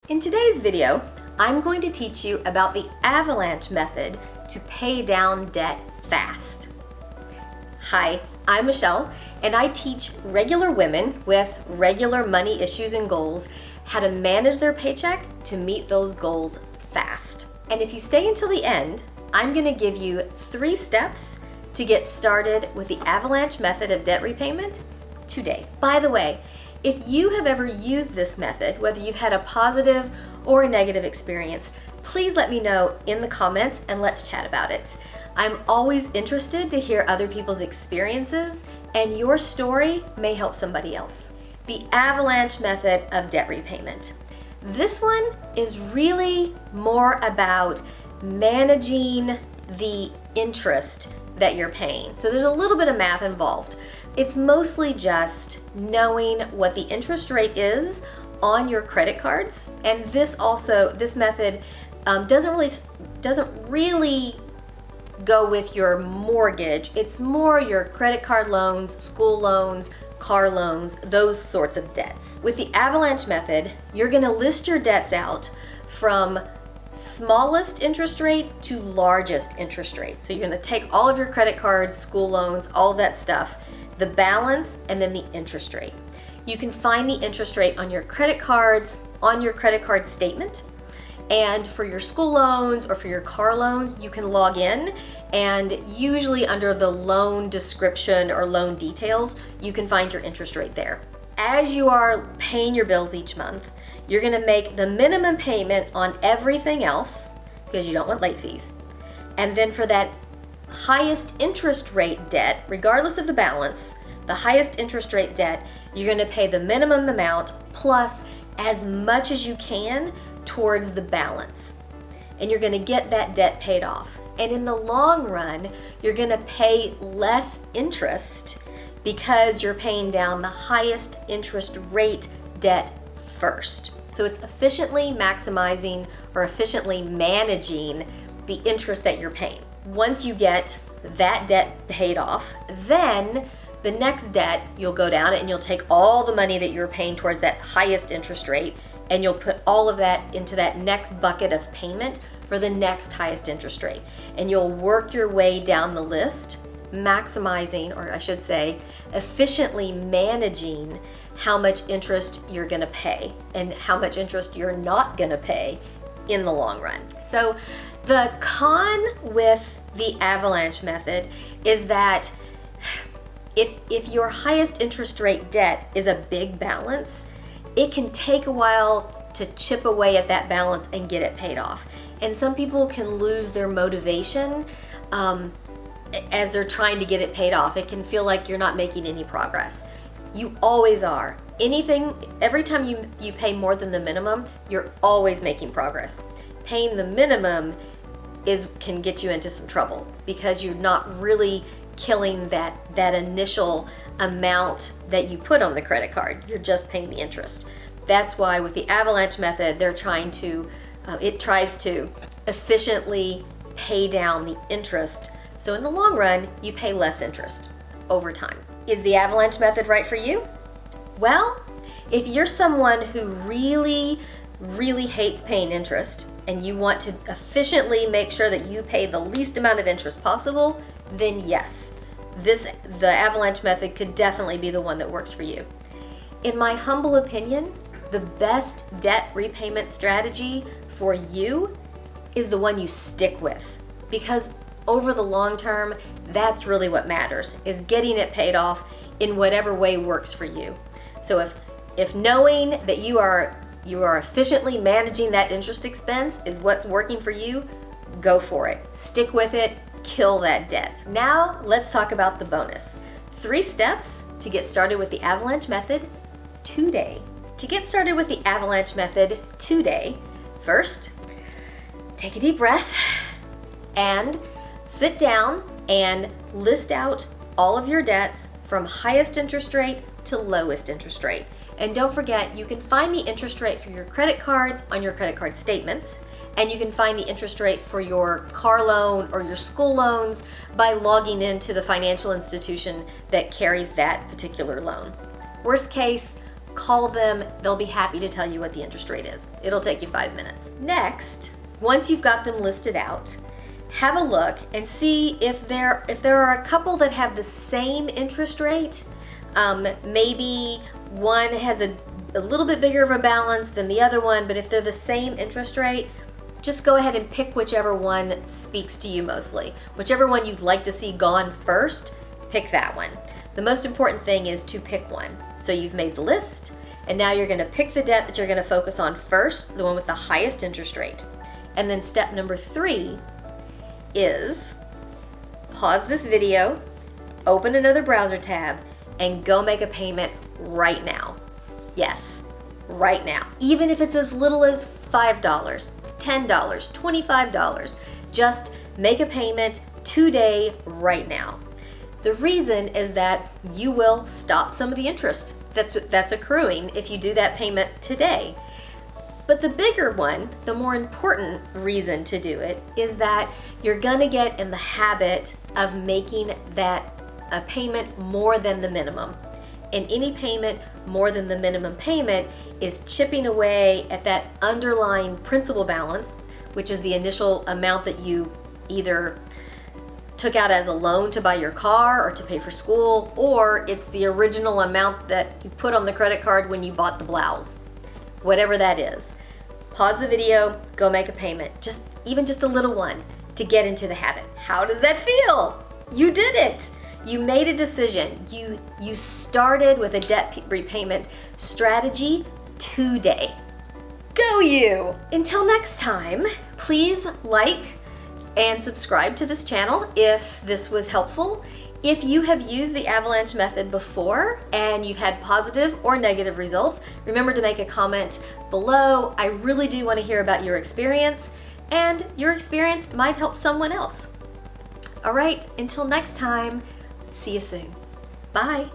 In today's video, I'm going to teach you about the Avalanche Method to pay down debt fast. Hi, I'm Michelle, and I teach regular women with regular money issues and goals how to manage their paycheck to meet those goals fast. And if you stay until the end, I'm going to give you 3 steps to get started with the Avalanche Method of debt repayment today. By the way, if you have ever used this method, whether you've had a positive or a negative experience, please let me know in the comments and let's chat about it. I'm always interested to hear other people's experiences, and your story may help somebody else. The Avalanche Method of debt repayment. This one is really more about managing the interest that you're paying. So there's a little bit of math involved. It's mostly just knowing what the interest rate is on your credit cards. And this method doesn't really go with your mortgage. It's more your credit card loans, school loans, car loans, those sorts of debts. With the Avalanche Method, you're gonna list your debts out from smallest interest rate to largest interest rate. So you're gonna take all of your credit cards, school loans, all of that stuff, the balance, and then the interest rate. You can find the interest rate on your credit cards, on your credit card statement, and for your school loans or for your car loans, you can log in, and usually under the loan description or loan details, you can find your interest rate there. As you are paying your bills each month, you're gonna make the minimum payment on everything else because you don't want late fees. And then for that highest interest rate debt, regardless of the balance, the highest interest rate debt, you're gonna pay the minimum amount plus as much as you can towards the balance. And you're gonna get that debt paid off. And in the long run, you're gonna pay less interest because you're paying down the highest interest rate debt first. So it's efficiently maximizing or efficiently managing the interest that you're paying. Once you get that debt paid off, then the next debt, you'll go down and you'll take all the money that you're paying towards that highest interest rate and you'll put all of that into that next bucket of payment for the next highest interest rate. And you'll work your way down the list, maximizing, or I should say, efficiently managing how much interest you're gonna pay and how much interest you're not gonna pay in the long run. So the con with the Avalanche Method is that if your highest interest rate debt is a big balance, it can take a while to chip away at that balance and get it paid off. And some people can lose their motivation as they're trying to get it paid off. It can feel like you're not making any progress. You always are. Every time you pay more than the minimum, you're always making progress. Paying the minimum can get you into some trouble because you're not really killing that initial amount that you put on the credit card. You're just paying the interest. That's why with the Avalanche Method, it tries to efficiently pay down the interest. So in the long run, you pay less interest over time. Is the Avalanche Method right for you? Well, if you're someone who really, really hates paying interest and you want to efficiently make sure that you pay the least amount of interest possible, then yes, the Avalanche Method could definitely be the one that works for you. In my humble opinion, the best debt repayment strategy for you is the one you stick with, because over the long term, that's really what matters, is getting it paid off in whatever way works for you. So if knowing that you are efficiently managing that interest expense is what's working for you, go for it. Stick with it, kill that debt. Now let's talk about the bonus. 3 steps to get started with the Avalanche Method today. To get started with the Avalanche Method today, first, take a deep breath and sit down and list out all of your debts from highest interest rate to lowest interest rate. And don't forget, you can find the interest rate for your credit cards on your credit card statements, and you can find the interest rate for your car loan or your school loans by logging into the financial institution that carries that particular loan. Worst case, call them. They'll be happy to tell you what the interest rate is. It'll take you 5 minutes. Next, once you've got them listed out, have a look and see if there are a couple that have the same interest rate. Maybe one has a little bit bigger of a balance than the other one, but if they're the same interest rate, just go ahead and pick whichever one speaks to you mostly. Whichever one you'd like to see gone first, pick that one. The most important thing is to pick one. So you've made the list, and now you're gonna pick the debt that you're gonna focus on first, the one with the highest interest rate. And then step number 3 is pause this video, open another browser tab, and go make a payment right now. Yes, right now. Even if it's as little as $5, $10, $25, just make a payment today, right now. The reason is that you will stop some of the interest that's accruing if you do that payment today. But the bigger one, the more important reason to do it, is that you're gonna get in the habit of making that a payment more than the minimum. And any payment more than the minimum payment is chipping away at that underlying principal balance, which is the initial amount that you either took out as a loan to buy your car or to pay for school, or it's the original amount that you put on the credit card when you bought the blouse. Whatever that is. Pause the video, go make a payment. Even just a little one to get into the habit. How does that feel? You did it. You made a decision. You started with a debt repayment strategy today. Go you! Until next time, please like and subscribe to this channel if this was helpful. If you have used the Avalanche Method before and you've had positive or negative results, remember to make a comment below. I really do want to hear about your experience, and your experience might help someone else. All right, until next time, see you soon. Bye.